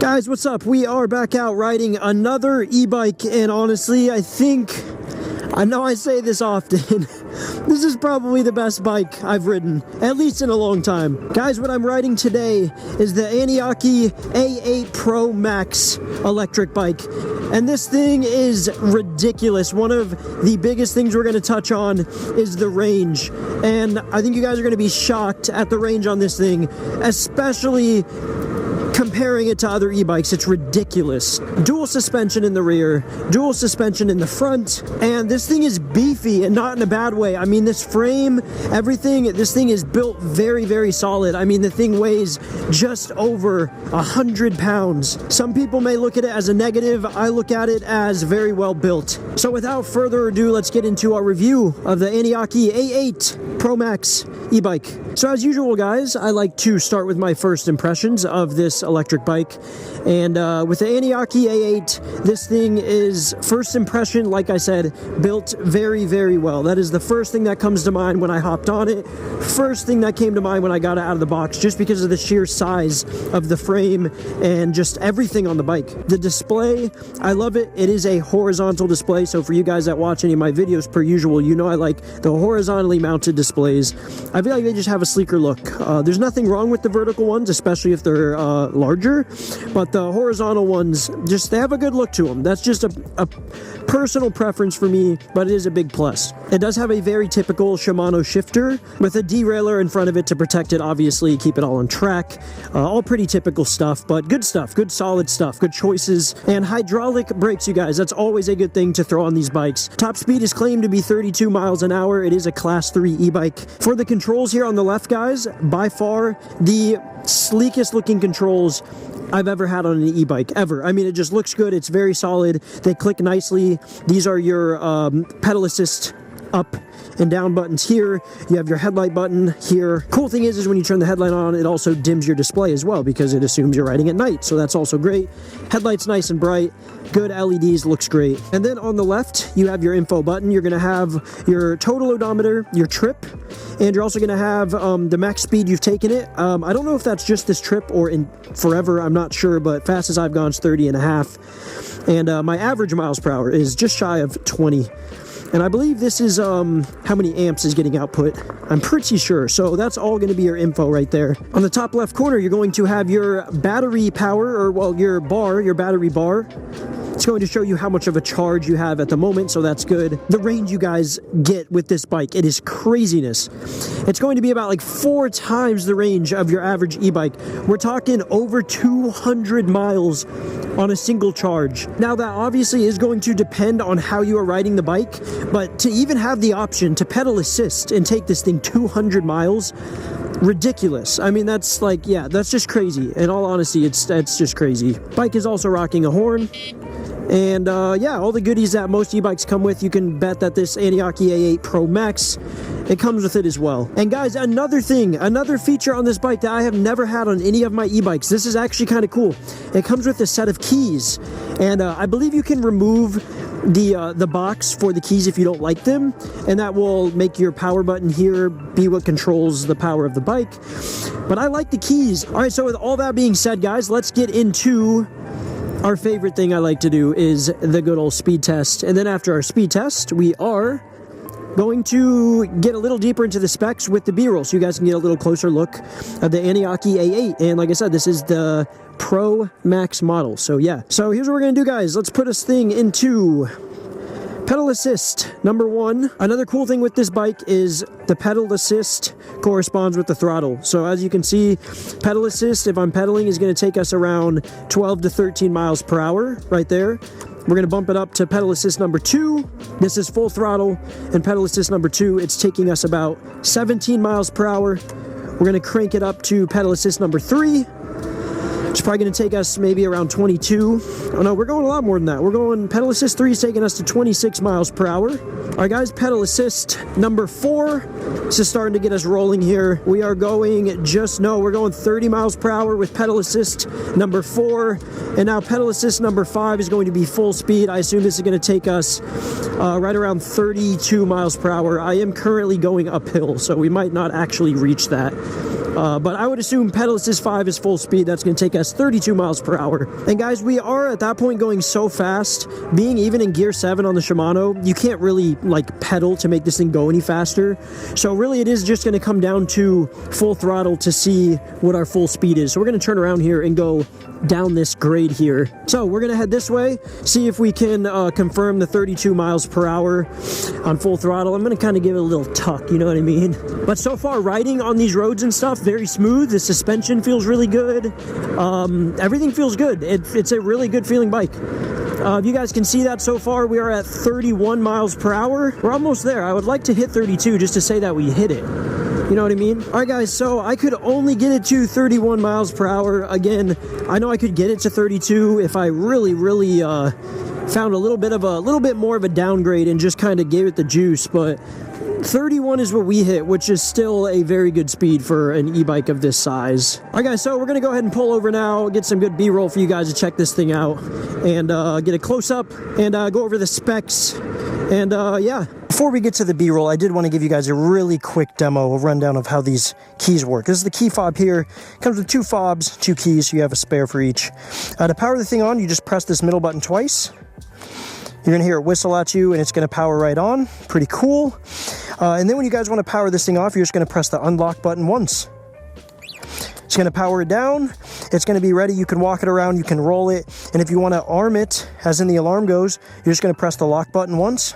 Guys, what's up? We are back out riding another e-bike, and honestly, I know I say this often, this is probably the best bike I've ridden, at least in a long time. Guys, what I'm riding today is the Aniioki A8 Pro Max electric bike, and this thing is ridiculous. One of the biggest things we're going to touch on is the range, and I think you guys are going to be shocked at the range on this thing, especially comparing it to other e-bikes. It's ridiculous. Dual suspension in the rear, dual suspension in the front, and this thing is beefy, and not in a bad way. I mean, this frame, everything, this thing is built very, very solid. I mean, the thing weighs just over 100 pounds. Some people may look at it as a negative. I look at it as very well built. So without further ado, let's get into our review of the Aniioki A8 Pro Max e-bike. So as usual, guys, I like to start with my first impressions of this electric bike, and with the Aniioki A8, this thing is, first impression, like I said, built very, very well. That is the first thing that comes to mind when I hopped on it, first thing that came to mind when I got it out of the box, just because of the sheer size of the frame and just everything on the bike. The display, I love it. It is a horizontal display, so for you guys that watch any of my videos per usual, you know I like the horizontally mounted displays. I feel like they just have a sleeker look. There's nothing wrong with the vertical ones, especially if they're larger, but the horizontal ones, just, they have a good look to them. That's just a personal preference for me, but it is a big plus. It does have a very typical Shimano shifter with a derailleur in front of it to protect it, obviously, keep it all on track. All pretty typical stuff, but good stuff, good solid stuff, good choices. And hydraulic brakes, you guys, that's always a good thing to throw on these bikes. Top speed is claimed to be 32 miles an hour. It is a class 3 e-bike. For the controls here on the left, guys, by far the sleekest looking controls I've ever had on an e-bike, ever. I mean, it just looks good. It's very solid. They click nicely. These are your pedal assist up and down buttons here. You have your headlight button here. Cool thing is when you turn the headlight on, it also dims your display as well, because it assumes you're riding at night, so that's also great. Headlight's nice and bright, good LEDs, looks great. And then on the left, you have your info button. You're gonna have your total odometer, your trip, and you're also gonna have the max speed you've taken it. I don't know if that's just this trip or in forever, I'm not sure, but fastest I've gone is 30.5. And my average miles per hour is just shy of 20. And I believe this is how many amps is getting output. I'm pretty sure. So that's all going to be your info right there. On the top left corner, you're going to have your battery power, or well, your battery bar. It's going to show you how much of a charge you have at the moment, so that's good. The range you guys get with this bike, it is craziness. It's going to be about like 4 times the range of your average e-bike. We're talking over 200 miles on a single charge. Now that obviously is going to depend on how you are riding the bike, but to even have the option to pedal assist and take this thing 200 miles, ridiculous. I mean, that's like, yeah, that's just crazy. In all honesty, it's just crazy. Bike is also rocking a horn. And yeah, all the goodies that most e-bikes come with, you can bet that this Aniioki A8 Pro Max, it comes with it as well. And guys, another feature on this bike that I have never had on any of my e-bikes, this is actually kind of cool. It comes with a set of keys, and I believe you can remove the box for the keys if you don't like them, and that will make your power button here be what controls the power of the bike. But I like the keys. All right, so with all that being said, guys, let's get into our favorite thing I like to do, is the good old speed test. And then after our speed test, we are going to get a little deeper into the specs with the B-roll, so you guys can get a little closer look at the Aniioki A8. And like I said, this is the Pro Max model. So yeah, so here's what we're gonna do, guys. Let's put this thing into pedal assist number 1. Another cool thing with this bike is the pedal assist corresponds with the throttle. So as you can see, pedal assist, if I'm pedaling, is going to take us around 12 to 13 miles per hour right there. We're going to bump it up to pedal assist number 2. This is full throttle, and pedal assist number 2, it's taking us about 17 miles per hour. We're going to crank it up to pedal assist number 3. It's probably going to take us maybe around 22. Oh no, we're going a lot more than that. We're going, pedal assist 3 is taking us to 26 miles per hour. All right, guys, pedal assist number 4. This is starting to get us rolling here. We are going we're going 30 miles per hour with pedal assist number 4. And now pedal assist number 5 is going to be full speed. I assume this is going to take us right around 32 miles per hour. I am currently going uphill, so we might not actually reach that. But I would assume pedal assist 5 is full speed. That's going to take us 32 miles per hour. And guys, we are at that point going so fast, being even in gear 7 on the Shimano, you can't really like pedal to make this thing go any faster. So really it is just going to come down to full throttle to see what our full speed is. So we're going to turn around here and go down this grade here. So we're going to head this way, see if we can confirm the 32 miles per hour on full throttle. I'm going to kind of give it a little tuck, you know what I mean? But so far, riding on these roads and stuff, very smooth. The suspension feels really good. Everything feels good. It's a really good feeling bike. You guys can see that so far, we are at 31 miles per hour. We're almost there. I would like to hit 32 just to say that we hit it. You know what I mean? All right, guys, so I could only get it to 31 miles per hour. Again, I know I could get it to 32 if I really found a little bit more of a downgrade and just kind of gave it the juice, but 31 is what we hit, which is still a very good speed for an e-bike of this size. All right, guys, so we're gonna go ahead and pull over now, get some good B-roll for you guys to check this thing out, and get a close-up and go over the specs, and yeah. Before we get to the B-roll, I did want to give you guys a really quick demo, a rundown of how these keys work. This is the key fob here. It comes with 2 fobs, 2 keys, so you have a spare for each. To power the thing on, you just press this middle button twice. You're going to hear it whistle at you, and it's going to power right on. Pretty cool. And then when you guys want to power this thing off, you're just going to press the unlock button once. It's going to power it down. It's going to be ready. You can walk it around. You can roll it. And if you want to arm it, as in the alarm goes, you're just going to press the lock button once.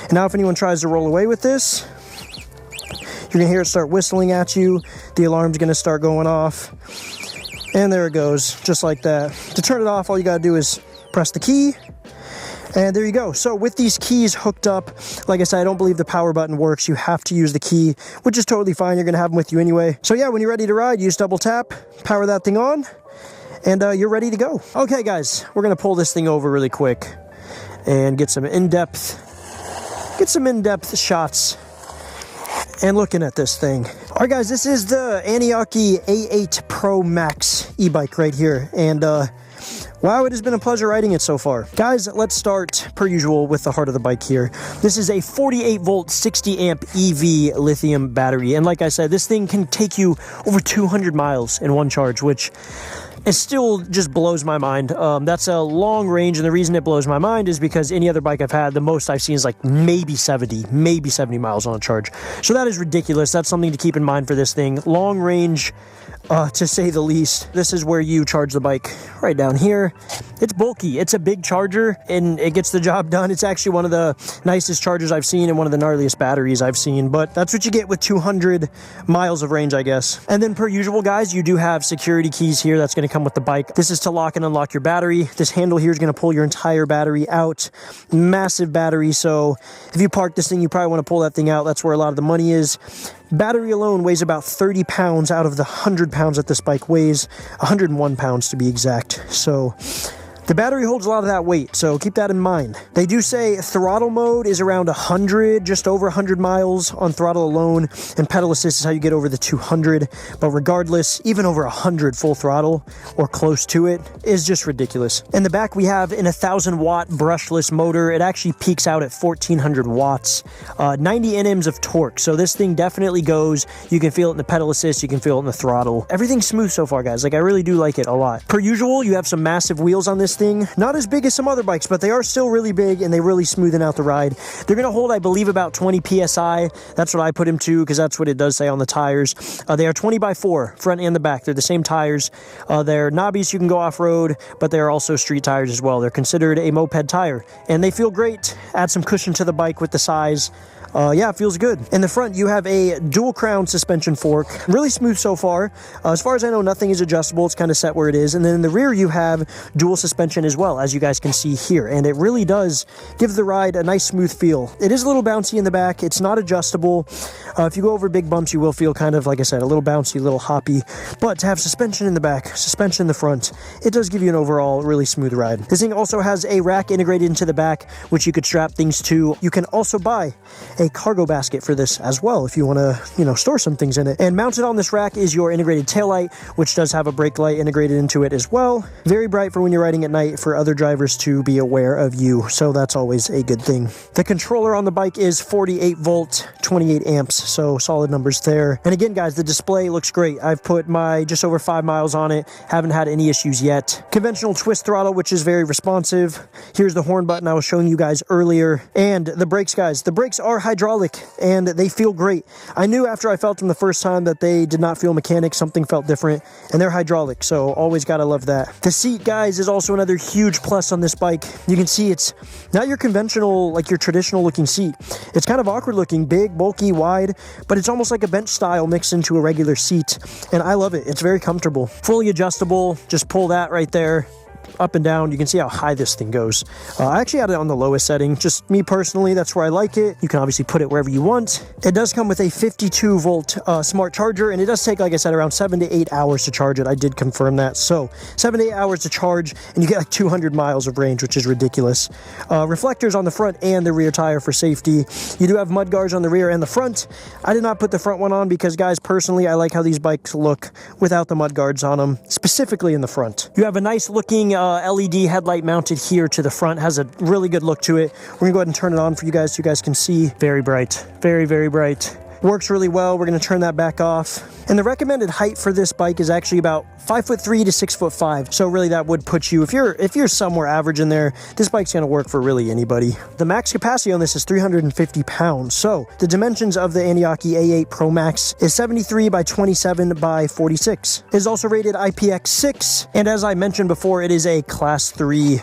And now if anyone tries to roll away with this, you're going to hear it start whistling at you. The alarm's going to start going off. And there it goes, just like that. To turn it off, all you got to do is press the key. And there you go. So with these keys hooked up, like I said, I don't believe the power button works. You have to use the key, which is totally fine. You're going to have them with you anyway. So yeah, when you're ready to ride, you just double tap, power that thing on, and you're ready to go. Okay, guys, we're going to pull this thing over really quick and get some in-depth shots and looking at this thing. All right, guys, this is the Aniioki A8 Pro Max e-bike right here. And wow, it has been a pleasure riding it so far. Guys, let's start, per usual, with the heart of the bike here. This is a 48-volt, 60-amp EV lithium battery. And like I said, this thing can take you over 200 miles in one charge, which it still just blows my mind. That's a long range, and the reason it blows my mind is because any other bike I've had, the most I've seen is like maybe 70 miles on a charge. So that is ridiculous. That's something to keep in mind for this thing. Long range, to say the least. This is where you charge the bike, right down here. It's bulky. It's a big charger, and it gets the job done. It's actually one of the nicest chargers I've seen and one of the gnarliest batteries I've seen, but that's what you get with 200 miles of range, I guess. And then per usual, guys, you do have security keys here. That's going to come with the bike. This is to lock and unlock your battery. This handle here is going to pull your entire battery out. Massive battery, so if you park this thing, you probably want to pull that thing out. That's where a lot of the money is. Battery alone weighs about 30 pounds out of the 100 pounds that this bike weighs. 101 pounds to be exact. So the battery holds a lot of that weight, so keep that in mind. They do say throttle mode is around 100, just over 100 miles on throttle alone, and pedal assist is how you get over the 200. But regardless, even over 100 full throttle or close to it is just ridiculous. In the back, we have an 1,000-watt brushless motor. It actually peaks out at 1,400 watts, 90 Nms of torque. So this thing definitely goes. You can feel it in the pedal assist. You can feel it in the throttle. Everything's smooth so far, guys. Like, I really do like it a lot. Per usual, you have some massive wheels on this thing. Not as big as some other bikes, but they are still really big, and they really smoothen out the ride. They're going to hold, I believe, about 20 PSI. That's what I put them to, because that's what it does say on the tires. They are 20x4, front and the back. They're the same tires. They're knobbies, so you can go off-road, but they're also street tires as well. They're considered a moped tire, and they feel great. Add some cushion to the bike with the size. Yeah, it feels good. In the front, you have a dual crown suspension fork. Really smooth so far. As far as I know, nothing is adjustable. It's kind of set where it is. And then in the rear, you have dual suspension as well, as you guys can see here. And it really does give the ride a nice smooth feel. It is a little bouncy in the back. It's not adjustable. If you go over big bumps, you will feel kind of, like I said, a little bouncy, a little hoppy. But to have suspension in the back, suspension in the front, it does give you an overall really smooth ride. This thing also has a rack integrated into the back, which you could strap things to. You can also buy a a cargo basket for this as well if you want to, you know, store some things in it. And mounted on this rack is your integrated taillight, which does have a brake light integrated into it as well. Very bright for when you're riding at night for other drivers to be aware of you, so that's always a good thing. The controller on the bike is 48 volt, 28 amps, so solid numbers there. And again, guys, the display looks great. I've put my just over 5 miles on it, haven't had any issues yet. Conventional twist throttle, which is very responsive. Here's the horn button I was showing you guys earlier. And the brakes, guys, the brakes are hydraulic and they feel great. I knew after I felt them the first time that they did not feel mechanic, something felt different, and they're hydraulic, so always gotta love that. The seat, guys, is also another huge plus on this bike. You can see it's not your conventional, like your traditional looking seat. It's kind of awkward looking, big, bulky, wide, but it's almost like a bench style mixed into a regular seat, and I love it. It's very comfortable. Fully adjustable, just pull that right there, up and down. You can see how high this thing goes. I actually had it on the lowest setting, just me personally, that's where I like it. You can obviously put it wherever you want. It does come with a 52 volt smart charger, and it does take, like I said, around 7 to 8 hours to charge it. I did confirm that. So 7 to 8 hours to charge, and you get like 200 miles of range, which is ridiculous. Reflectors on the front and the rear tire for safety. You do have mud guards on the rear and the front. I did not put the front one on because, guys, personally, I like how these bikes look without the mud guards on them, specifically in the front. You have a nice looking LED headlight mounted here to the front. Has a really good look to it. We're gonna go ahead and turn it on for you guys so you guys can see. Very bright, very, very bright. Works really well. We're gonna turn that back off. And the recommended height for this bike is actually about 5'3" to 6'5". So really that would put you, if you're somewhere average in there, this bike's gonna work for really anybody. The max capacity on this is 350 pounds. So the dimensions of the Aniioki A8 Pro Max is 73 by 27 by 46. It is also rated IPX6. And as I mentioned before, it is a class 3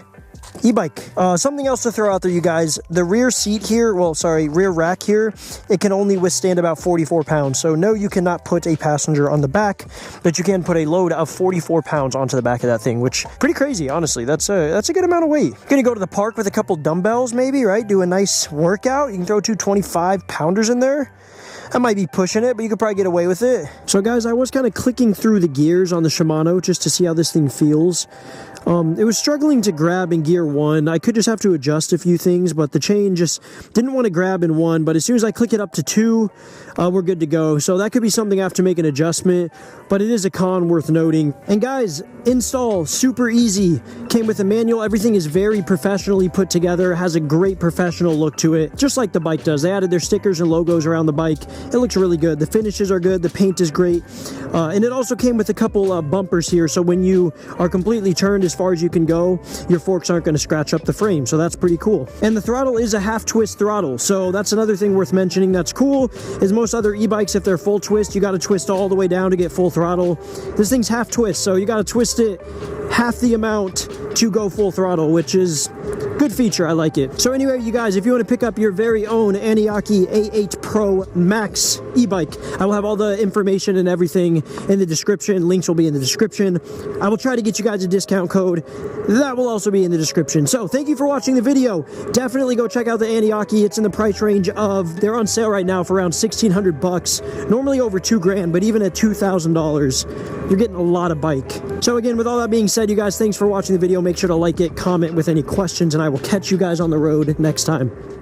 e-bike. Something else to throw out there, you guys, the rear seat here, rear rack here, it can only withstand about 44 pounds. So no, you cannot put a passenger on the back, but you can put a load of 44 pounds onto the back of that thing, which pretty crazy, honestly. That's a good amount of weight. Gonna go to the park with a couple dumbbells maybe, right? Do a nice workout. You can throw 2 25 pounders in there. I might be pushing it, but you could probably get away with it. So guys, I was kind of clicking through the gears on the Shimano just to see how this thing feels. It was struggling to grab in gear 1. I could just have to adjust a few things, but the chain just didn't want to grab in 1. But as soon as I click it up to 2, we're good to go. So that could be something I have to make an adjustment, but it is a con worth noting. And guys, install super easy. Came with a manual. Everything is very professionally put together. Has a great professional look to it, just like the bike does. They added their stickers and logos around the bike. It looks really good. The finishes are good. The paint is great. And it also came with a couple bumpers here, so when you are completely turned as far as you can go, your forks aren't going to scratch up the frame, so that's pretty cool. And the throttle is a half twist throttle, so that's another thing worth mentioning that's cool. Is most other e-bikes, if they're full twist, you got to twist all the way down to get full throttle. This thing's half twist, so you got to twist it half the amount to go full throttle, which is good feature. I like it. So anyway, you guys, if you want to pick up your very own Aniioki A8 Pro Max e-bike, I will have all the information and everything in the description. Links will be in the description. I will try to get you guys a discount code. That will also be in the description. So thank you for watching the video. Definitely go check out the Aniioki. It's in the price range of, they're on sale right now for around 1,600 bucks. Normally over $2,000, but even at $2,000, you're getting a lot of bike. So again, with all that being said, you guys, thanks for watching the video. Make sure to like it, comment with any questions, and I will catch you guys on the road next time.